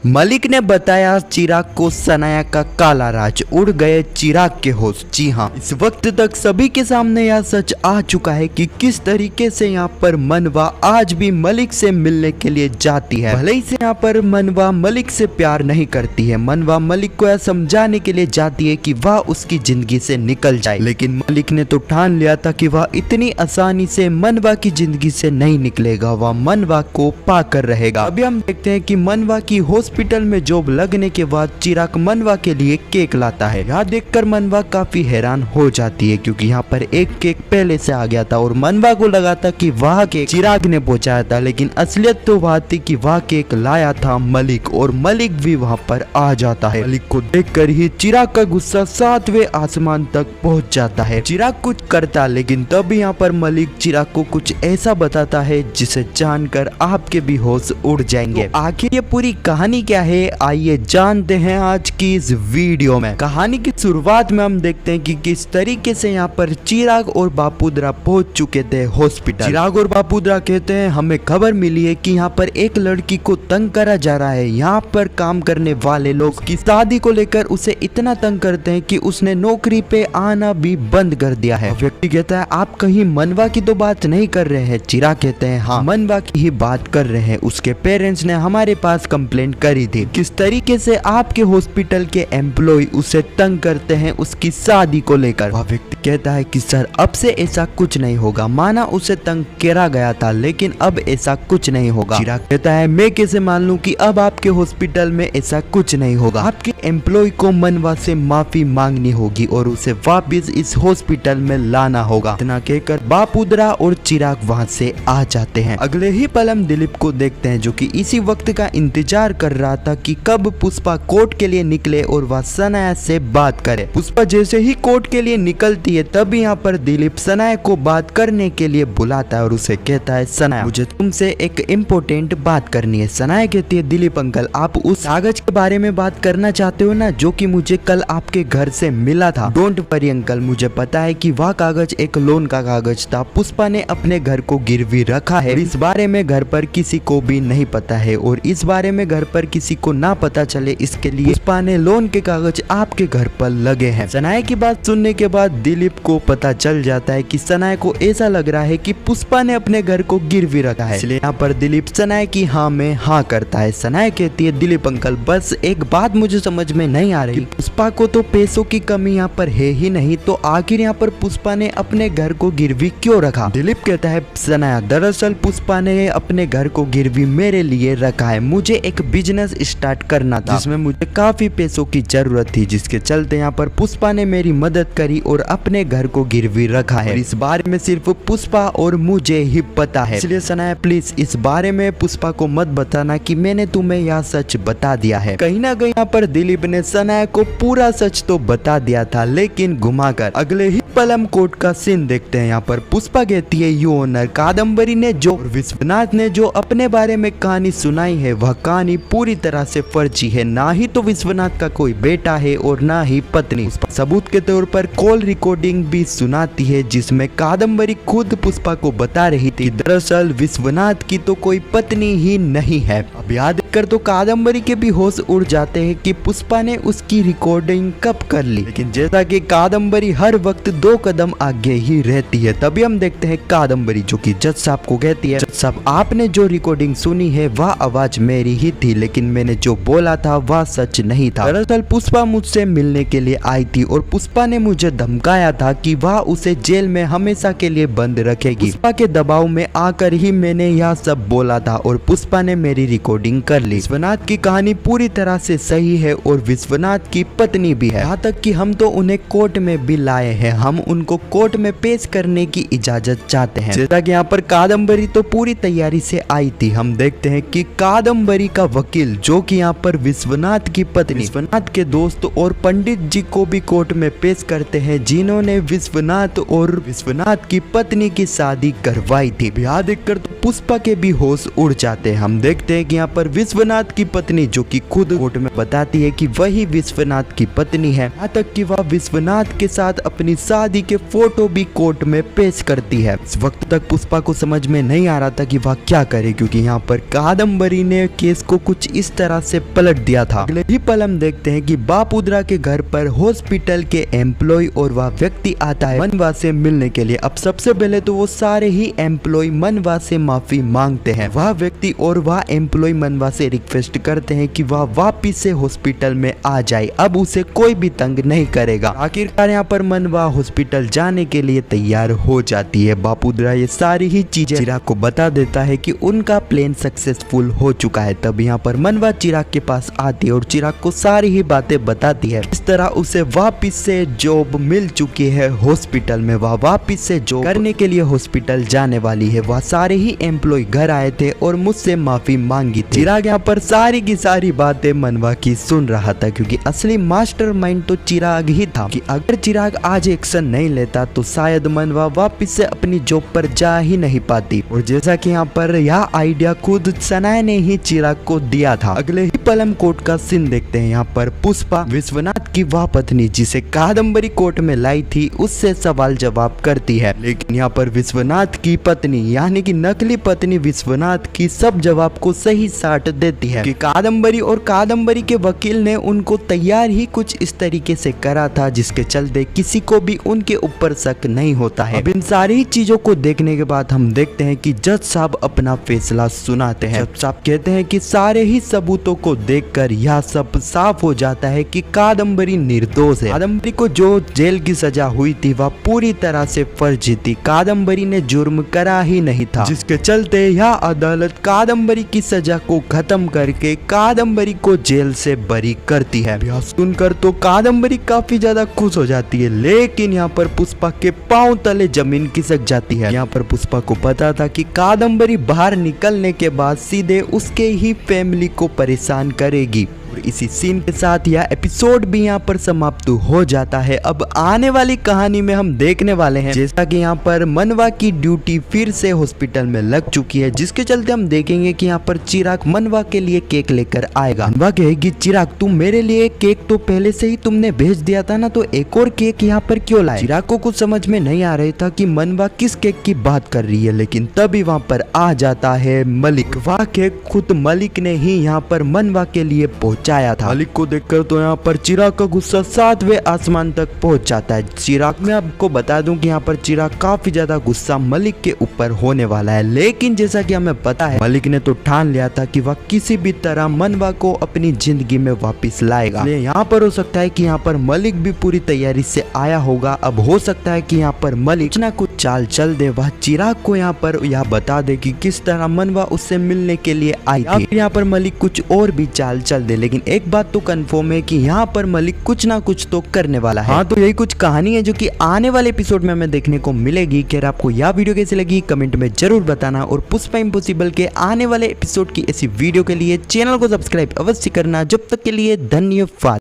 मलिक ने बताया चिराग को सनाया का काला राज, उड़ गए चिराग के होश। जी हाँ, इस वक्त तक सभी के सामने यह सच आ चुका है कि किस तरीके से यहाँ पर मनवा आज भी मलिक से मिलने के लिए जाती है। भले ही से यहाँ पर मनवा मलिक से प्यार नहीं करती है, मनवा मलिक को यह समझाने के लिए जाती है कि वह उसकी जिंदगी से निकल जाए, लेकिन मलिक ने तो ठान लिया था कि वह इतनी आसानी से मनवा की जिंदगी से नहीं निकलेगा, वह मनवा को पाकर रहेगा। अभी हम देखते हैं कि मनवा की हॉस्पिटल में जॉब लगने के बाद चिराग मनवा के लिए केक लाता है। यह देखकर मनवा काफी हैरान हो जाती है क्योंकि यहाँ पर एक केक पहले से आ गया था और मनवा को लगा था कि वह केक चिराग ने पहुंचाया था, लेकिन असलियत तो वह थी कि वह केक लाया था मलिक, और मलिक भी वहाँ पर आ जाता है। मलिक को देखकर ही चिराग का गुस्सा 7वें आसमान तक पहुंच जाता है। चिराग कुछ करता, लेकिन तब यहाँ पर मलिक चिराग को कुछ ऐसा बताता है जिसे जानकर आपके भी होश उड़ जाएंगे। तो आखिर ये पूरी कहानी क्या है, आइए जानते हैं आज की इस वीडियो में। कहानी की शुरुआत में हम देखते हैं कि किस तरीके से यहाँ पर चिराग और बापूद्रा पहुंच चुके थे हॉस्पिटल। चिराग और बापूद्रा कहते हैं हमें खबर मिली है कि यहाँ पर एक लड़की को तंग करा जा रहा है। यहाँ पर काम करने वाले लोग की शादी को लेकर उसे इतना तंग करते हैं कि उसने नौकरी पे आना भी बंद कर दिया है। व्यक्ति कहता है आप कहीं मनवा की तो बात नहीं कर रहे हैं? चिराग कहते हैं हाँ, मनवा की ही बात कर रहे हैं। उसके पेरेंट्स ने हमारे पास कंप्लेंट करी थी किस तरीके से आपके हॉस्पिटल के एम्प्लॉय उसे तंग करते हैं उसकी शादी को लेकर। वह व्यक्ति कहता है कि सर अब से ऐसा कुछ नहीं होगा, माना उसे तंग करा गया था लेकिन अब ऐसा कुछ नहीं होगा। चिराग कहता है मैं कैसे मान लूं कि अब आपके हॉस्पिटल में ऐसा कुछ नहीं होगा। आपके एम्प्लॉय को मनवा से माफी मांगनी होगी और उसे वापस इस हॉस्पिटल में लाना होगा। इतना कहकर बापूद्रा और चिराग वहाँ से आ जाते हैं। अगले ही पल हम दिलीप को देखते हैं जो कि इसी वक्त का इंतजार कर रहा था कि कब पुष्पा कोर्ट के लिए निकले और वह सनाया से बात करे। पुष्पा जैसे ही कोर्ट के लिए निकलती है तब यहाँ पर दिलीप सनाया को बात करने के लिए बुलाता है और उसे कहता है सनाया मुझे तुमसे एक इम्पोर्टेंट बात करनी है। सनाया कहती है दिलीप अंकल आप उस कागज के बारे में बात करना चाहते हो ना जो कि मुझे कल आपके घर से मिला था? डोंट वरी अंकल, मुझे पता है कि वह कागज एक लोन का कागज था। पुष्पा ने अपने घर को गिरवी रखा है, इस बारे में घर पर किसी को भी नहीं पता है और इस बारे में घर पर किसी को ना पता चले इसके लिए पुष्पा ने लोन के कागज आपके घर पर लगे हैं। सनाया की बात सुनने के बाद दिलीप को पता चल जाता है कि सनाया को ऐसा लग रहा है कि पुष्पा ने अपने घर को गिरवी रखा है, इसलिए यहाँ पर दिलीप सनाया की हाँ में हाँ करता है। सनाया कहती है दिलीप अंकल बस एक बात मुझे समझ में नहीं आ रही, पुष्पा को तो पैसों की कमी यहाँ पर है ही नहीं, तो आखिर यहाँ पर पुष्पा ने अपने घर को गिरवी क्यों रखा? दिलीप कहता है सनाया दरअसल पुष्पा ने अपने घर को गिरवी मेरे लिए रखा है, मुझे एक बिजनेस स्टार्ट करना था जिसमें मुझे काफी पैसों की जरूरत थी, जिसके चलते यहाँ पर पुष्पा ने मेरी मदद करी और अपने घर को गिरवी रखा है। इस बारे में सिर्फ पुष्पा और मुझे ही पता है, इसलिए सनाया प्लीज इस बारे में पुष्पा को मत बताना कि मैंने तुम्हें यह सच बता दिया है। कहीं ना कहीं यहाँ पर दिलीप ने सनाया को पूरा सच तो बता दिया था लेकिन घुमाकर। अगले ही पल हम कोर्ट का सीन देखते हैं। यहाँ पर पुष्पा कहती है यू ऑनर कादम्बरी ने जो विश्वनाथ ने जो अपने बारे में कहानी सुनाई है वह कहानी पूरी तरह से फर्जी है, ना ही तो विश्वनाथ का कोई बेटा है और ना ही पत्नी। सबूत के तौर पर कॉल रिकॉर्डिंग भी सुनाती है जिसमें कादम्बरी खुद पुष्पा को बता रही थी दरअसल विश्वनाथ की तो कोई पत्नी ही नहीं है। अब याद कर तो कादम्बरी के भी होश उड़ जाते हैं कि पुष्पा ने उसकी रिकॉर्डिंग कब कर ली, लेकिन जैसा कि कादम्बरी हर वक्त 2 कदम आगे ही रहती है। तभी हम देखते हैं कादम्बरी जो कि जज साहब को कहती है जज साहब आपने जो रिकॉर्डिंग सुनी है वह आवाज मेरी ही थी, लेकिन मैंने जो बोला था वह सच नहीं था। दरअसल पुष्पा मुझसे मिलने के लिए आई थी और पुष्पा ने मुझे धमकाया था कि वह उसे जेल में हमेशा के लिए बंद रखेगी। पुष्पा के दबाव में आकर ही मैंने यह सब बोला था और पुष्पा ने मेरी रिकॉर्डिंग कर ली। विश्वनाथ की कहानी पूरी तरह से सही है और विश्वनाथ की पत्नी भी है, यहाँ तक कि हम तो उन्हें कोर्ट में भी लाए हैं, हम उनको कोर्ट में पेश करने की इजाजत चाहते हैं। जैसा कि यहाँ पर कादम्बरी तो पूरी तैयारी से आई थी। हम देखते हैं कि कादम्बरी का वकील जो कि यहाँ पर विश्वनाथ की पत्नी विश्वनाथ के दोस्त और पंडित जी को भी कोर्ट में पेश करते हैं जिन्होंने विश्वनाथ और विश्वनाथ की पत्नी की शादी करवाई थी। यह देखकर तो पुष्पा के भी होश उड़ जाते हैं। हम देखते हैं कि यहाँ पर विश्वनाथ की पत्नी, जो कि खुद कोर्ट में बताती है कि वही विश्वनाथ की पत्नी है। यहाँ तक कि वह विश्वनाथ के साथ अपनी शादी के फोटो भी कोर्ट में पेश करती है। इस वक्त तक पुष्पा को समझ में नहीं आ रहा था कि वह क्या करे, क्योंकि यहाँ पर कादम्बरी ने केस को कुछ इस तरह से पलट दिया था। अगले ही पल हम देखते हैं कि बापुद्रा के घर पर हॉस्पिटल के एम्प्लॉय और वह व्यक्ति आता है मनवा से मिलने के लिए। अब सबसे पहले तो वो सारे ही एम्प्लॉय मनवा से माफी मांगते हैं। वह व्यक्ति और वह एम्प्लॉय मनवा से रिक्वेस्ट करते हैं कि वह वापिस से हॉस्पिटल में आ जाए, अब उसे कोई भी तंग नहीं करेगा। आखिरकार यहाँ पर मनवा हॉस्पिटल जाने के लिए तैयार हो जाती है। बापुद्रा ये सारी ही चीजें चिराग को बता देता है कि उनका प्लान सक्सेसफुल हो चुका है। तब यहाँ पर मनवा चिराग के पास आती है और चिराग को सारी ही बातें बताती है। इस तरह उसे वापिस से जॉब मिल चुकी है हॉस्पिटल में। वह वापिस से जॉब करने के लिए हॉस्पिटल जाने वाली है। वह सारे ही एम्प्लॉय घर आए थे और मुझसे माफी मांगी थी। चिराग यहाँ पर सारी की सारी बातें मनवा की सुन रहा था, क्योंकि असली मास्टरमाइंड तो चिराग ही था। कि अगर चिराग आज एक्शन नहीं लेता तो शायद मनवा वापिस से अपनी जॉब पर जा ही नहीं पाती। और जैसा कि यहाँ पर यह आइडिया खुद सनाया ने ही चिराग को दिया था। अगले ही पल हम कोर्ट का सीन देखते हैं। यहाँ पर पुष्पा विश्वनाथ की वह पत्नी जिसे कादम्बरी कोर्ट में लाई थी उससे सवाल जवाब करती है, लेकिन यहाँ पर विश्वनाथ की पत्नी यानी कि नकली पत्नी विश्वनाथ की सब जवाब को सही साट देती है। कि कादम्बरी और कादम्बरी के वकील ने उनको तैयार ही कुछ इस तरीके से करा था जिसके चलते किसी को भी उनके ऊपर शक नहीं होता है। अब इन सारी चीजों को देखने के बाद हम देखते हैं कि जज साहब अपना फैसला सुनाते हैं। जज साहब कहते हैं कि सारे ही सबूतों को देखकर यह सब साफ हो जाता है कि कादम्बरी निर्दोष है। कादम्बरी को जो जेल की सजा हुई थी वह पूरी तरह से फर्जी थी। कादम्बरी ने जुर्म करा ही नहीं था, जिसके चलते यह अदालत कादम्बरी की सजा को खत्म करके कादम्बरी को जेल से बरी करती है। यह सुनकर तो कादम्बरी काफी ज्यादा खुश हो जाती है, लेकिन यहाँ पर पुष्पा के पांव तले जमीन खिसक जाती है। यहाँ पर पुष्पा को पता था कि कादम्बरी बाहर निकलने के बाद सीधे उसके ही फैमिली को परेशान करेगी। और इसी सीन के साथ यह एपिसोड भी यहाँ पर समाप्त हो जाता है। अब आने वाली कहानी में हम देखने वाले हैं जैसा कि यहाँ पर मनवा की ड्यूटी फिर से हॉस्पिटल में लग चुकी है, जिसके चलते हम देखेंगे कि यहाँ पर चिराग मनवा के लिए केक लेकर आएगा। मनवा कहेगी चिराग तुम मेरे लिए केक तो पहले से ही तुमने भेज दिया था ना, तो एक और केक यहाँ पर क्यों लाए? चिराग को कुछ समझ में नहीं आ रहा था कि मनवा किस केक की बात कर रही है, लेकिन तभी वहाँ पर आ जाता है मलिक। वह केक खुद मलिक ने ही यहाँ पर मनवा के लिए पहुंचाया था। मलिक को देखकर तो यहाँ पर चिराग का गुस्सा 7वें आसमान तक पहुंच जाता है। चिराग मैं आपको बता दूं कि यहाँ पर चिराग काफी ज्यादा गुस्सा मलिक के ऊपर होने वाला है, लेकिन जैसा कि हमें पता है मलिक ने तो ठान लिया था कि वह किसी भी तरह मनवा को अपनी जिंदगी में वापिस लाएगा। यहाँ पर हो सकता है कि यहाँ पर मलिक भी पूरी तैयारी से आया होगा। अब हो सकता है कि यहाँ पर मलिक कुछ ना कुछ चाल चल दे, वह चिराग को यहाँ पर यह बता दे कि किस तरह मनवा उससे मिलने के लिए आई थी। यहाँ पर मलिक कुछ और भी चाल चल दे, लेकिन एक बात तो कंफर्म है कि यहाँ पर मलिक कुछ ना कुछ तो करने वाला है। हाँ, तो यही कुछ कहानी है जो कि आने वाले एपिसोड में हमें देखने को मिलेगी। खैर आपको यह वीडियो कैसी लगी कमेंट में जरूर बताना, और पुष्पा इम्पॉसिबल के आने वाले एपिसोड की ऐसी वीडियो के लिए चैनल को सब्सक्राइब अवश्य करना। जब तक के लिए धन्यवाद।